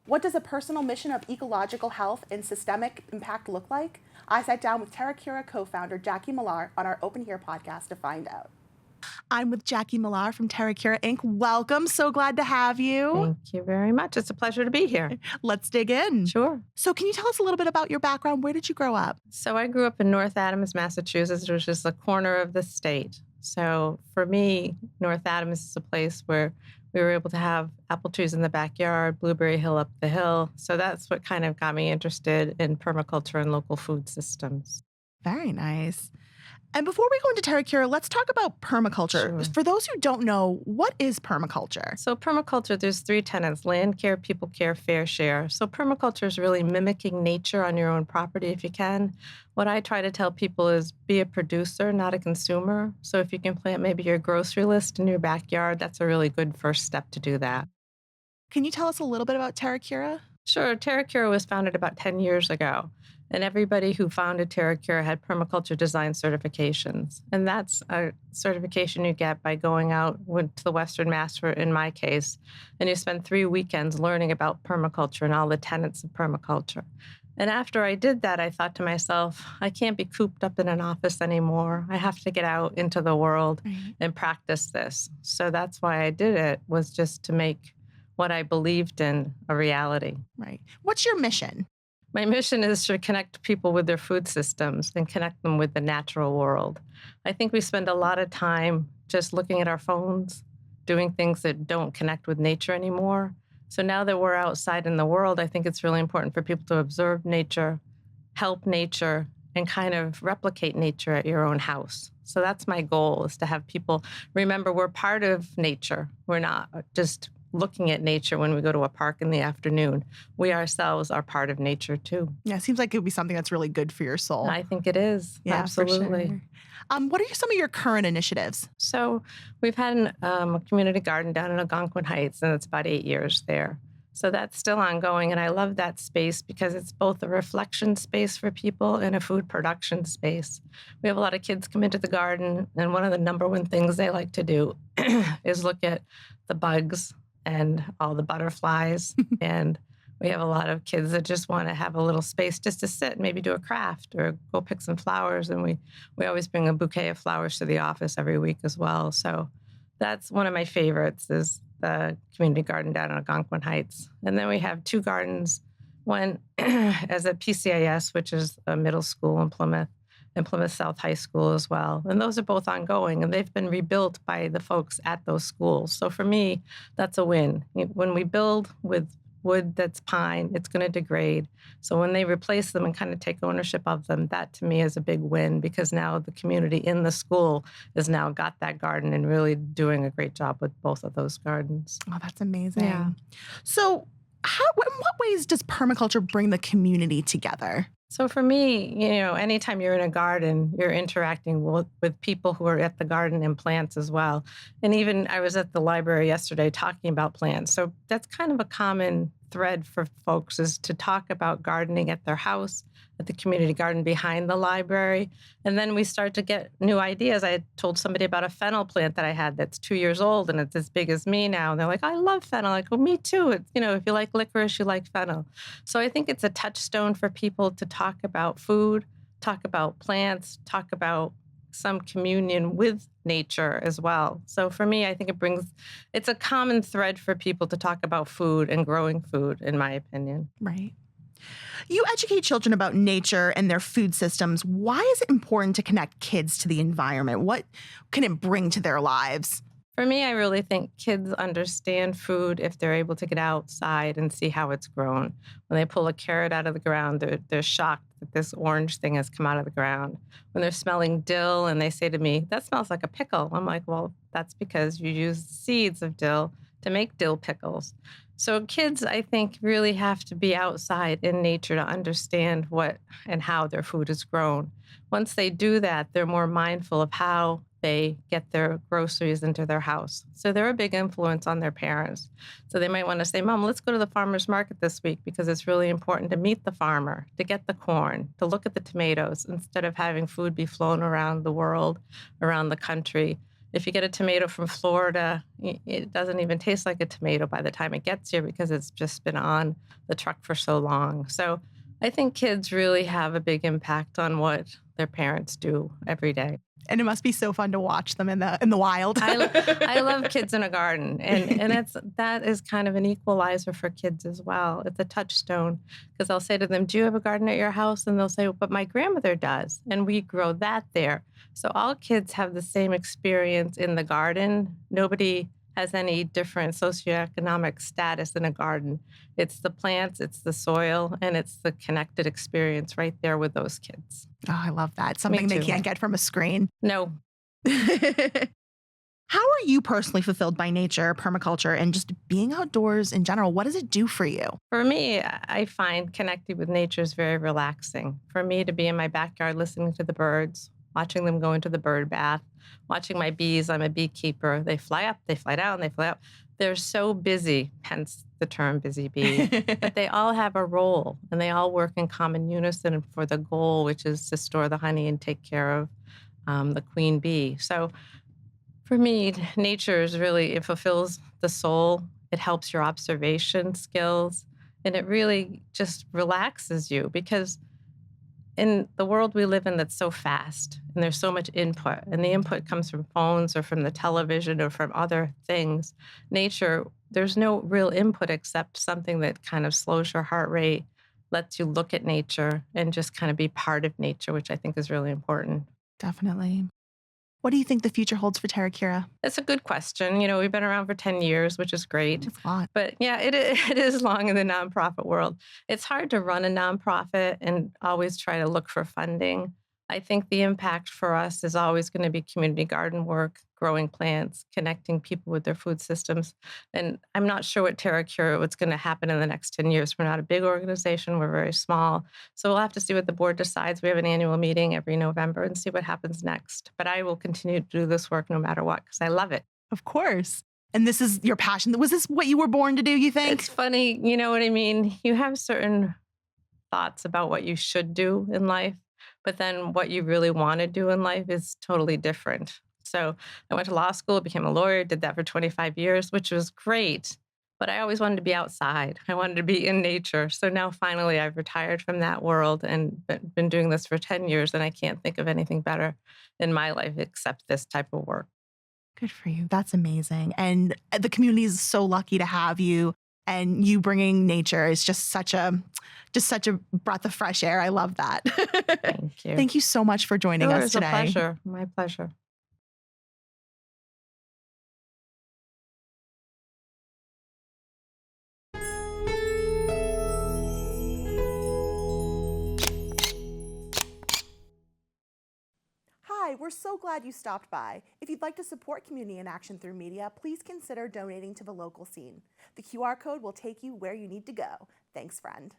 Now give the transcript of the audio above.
What does a personal mission of ecological health and systemic impact look like? I sat down with Terra Cura co-founder Jackie Millar on our Open Here podcast to find out. I'm with Jackie Millar from Terra Cura Inc. Welcome. So glad to have you. Thank you very much. It's a pleasure to be here. Let's dig in. Sure. So can you tell us a little bit about your background? Where did you grow up? So I grew up in North Adams, Massachusetts, which is the corner of the state. So for me, North Adams is a place where we were able to have apple trees in the backyard, Blueberry Hill up the hill. So that's what kind of got me interested in permaculture and local food systems. Very nice. And before we go into Terra Cura, let's talk about permaculture. Sure. For those who don't know, what is permaculture? So permaculture, there's three tenets: land care, people care, fair share. So permaculture is really mimicking nature on your own property if you can. What I try to tell people is be a producer, not a consumer. So if you can plant maybe your grocery list in your backyard, that's a really good first step to do that. Can you tell us a little bit about Terra Cura? Sure. Terra Cura was founded about 10 years ago. And everybody who founded Terra Cura had permaculture design certifications. And that's a certification you get by going out to the Western Mass, in my case, and you spend 3 weekends learning about permaculture and all the tenets of permaculture. And after I did that, I thought to myself, I can't be cooped up in an office anymore. I have to get out into the world and practice this. So that's why I did it, was just to make what I believed in a reality. Right. What's your mission? My mission is to connect people with their food systems and connect them with the natural world. I think we spend a lot of time just looking at our phones, doing things that don't connect with nature anymore. So now that we're outside in the world, I think it's really important for people to observe nature, help nature, and kind of replicate nature at your own house. So that's my goal, is to have people remember we're part of nature. We're not just looking at nature when we go to a park in the afternoon. We ourselves are part of nature too. Yeah, it seems like it would be something that's really good for your soul. I think it is. Yeah, absolutely. For sure. What are some of your current initiatives? So we've had a community garden down in Algonquin Heights, and it's about 8 years there. So that's still ongoing, and I love that space because it's both a reflection space for people and a food production space. We have a lot of kids come into the garden, and one of the number one things they like to do is look at the bugs and all the butterflies. And we have a lot of kids that just want to have a little space just to sit and maybe do a craft or go pick some flowers. And we always bring a bouquet of flowers to the office every week as well. So that's one of my favorites, is the community garden down in Algonquin Heights. And then we have 2 gardens, one as a PCIS, which is a middle school in Plymouth, and Plymouth South High School as well. And those are both ongoing, and they've been rebuilt by the folks at those schools. So for me, that's a win. When we build with wood that's pine, it's going to degrade. So when they replace them and kind of take ownership of them, that to me is a big win, because now the community in the school has now got that garden and really doing a great job with both of those gardens. Oh, that's amazing. Yeah. So in what ways does permaculture bring the community together? So for me, anytime you're in a garden, you're interacting with people who are at the garden and plants as well. And even I was at the library yesterday talking about plants. So that's kind of a common thread for folks, is to talk about gardening at their house, at the community garden behind the library. And then we start to get new ideas. I told somebody about a fennel plant that I had that's 2 years old, and it's as big as me now. And they're like, I love fennel. I go, me too. It's, if you like licorice, you like fennel. So I think it's a touchstone for people to talk about food, talk about plants, talk about some communion with nature as well. So for me, I think it's a common thread for people to talk about food and growing food, in my opinion. Right. You educate children about nature and their food systems. Why is it important to connect kids to the environment? What can it bring to their lives? For me, I really think kids understand food if they're able to get outside and see how it's grown. When they pull a carrot out of the ground, they're shocked that this orange thing has come out of the ground. When they're smelling dill and they say to me, that smells like a pickle, I'm like, well, that's because you use seeds of dill to make dill pickles. So kids, I think, really have to be outside in nature to understand what and how their food is grown. Once they do that, they're more mindful of how they get their groceries into their house. So they're a big influence on their parents. So they might want to say, Mom, let's go to the farmer's market this week because it's really important to meet the farmer, to get the corn, to look at the tomatoes, instead of having food be flown around the world, around the country, If you get a tomato from Florida, it doesn't even taste like a tomato by the time it gets here because it's just been on the truck for so long. So I think kids really have a big impact on what their parents do every day. And it must be so fun to watch them in the wild. I love kids in a garden, and that is kind of an equalizer for kids as well. It's a touchstone because I'll say to them, "Do you have a garden at your house?" And they'll say, "But my grandmother does, and we grow that there." So all kids have the same experience in the garden. Nobody has any different socioeconomic status in a garden. It's the plants, it's the soil, and it's the connected experience right there with those kids. Oh, I love that. Something they too. can't get from a screen. No. How are you personally fulfilled by nature, permaculture, and just being outdoors in general? What does it do for you? For me, I find connecting with nature is very relaxing. For me to be in my backyard listening to the birds, watching them go into the bird bath, watching my bees, I'm a beekeeper. They fly up, they fly down, they fly up. They're so busy, hence the term busy bee. But they all have a role and they all work in common unison for the goal, which is to store the honey and take care of the queen bee. So for me, nature is really, it fulfills the soul. It helps your observation skills. And it really just relaxes you because in the world we live in that's so fast and there's so much input, and the input comes from phones or from the television or from other things. Nature, there's no real input except something that kind of slows your heart rate, lets you look at nature and just kind of be part of nature, which I think is really important. Definitely. What do you think the future holds for Terra Cura? That's a good question. We've been around for 10 years, which is great. That's a lot. But yeah, it is long in the nonprofit world. It's hard to run a nonprofit and always try to look for funding. I think the impact for us is always going to be community garden work, growing plants, connecting people with their food systems. And I'm not sure what Terra Cura, what's going to happen in the next 10 years. We're not a big organization. We're very small. So we'll have to see what the board decides. We have an annual meeting every November and see what happens next. But I will continue to do this work no matter what because I love it. Of course. And this is your passion. Was this what you were born to do, you think? It's funny. You know what I mean? You have certain thoughts about what you should do in life, but then what you really want to do in life is totally different. So I went to law school, became a lawyer, did that for 25 years, which was great. But I always wanted to be outside. I wanted to be in nature. So now finally I've retired from that world and been doing this for 10 years. And I can't think of anything better in my life except this type of work. Good for you. That's amazing. And the community is so lucky to have you. And you bringing nature is just such a breath of fresh air. I love that. Thank you. Thank you so much for joining us today. It was a pleasure. My pleasure. Hi, we're so glad you stopped by. If you'd like to support Community in Action through media, please consider donating to the local scene. The QR code will take you where you need to go. Thanks, friend.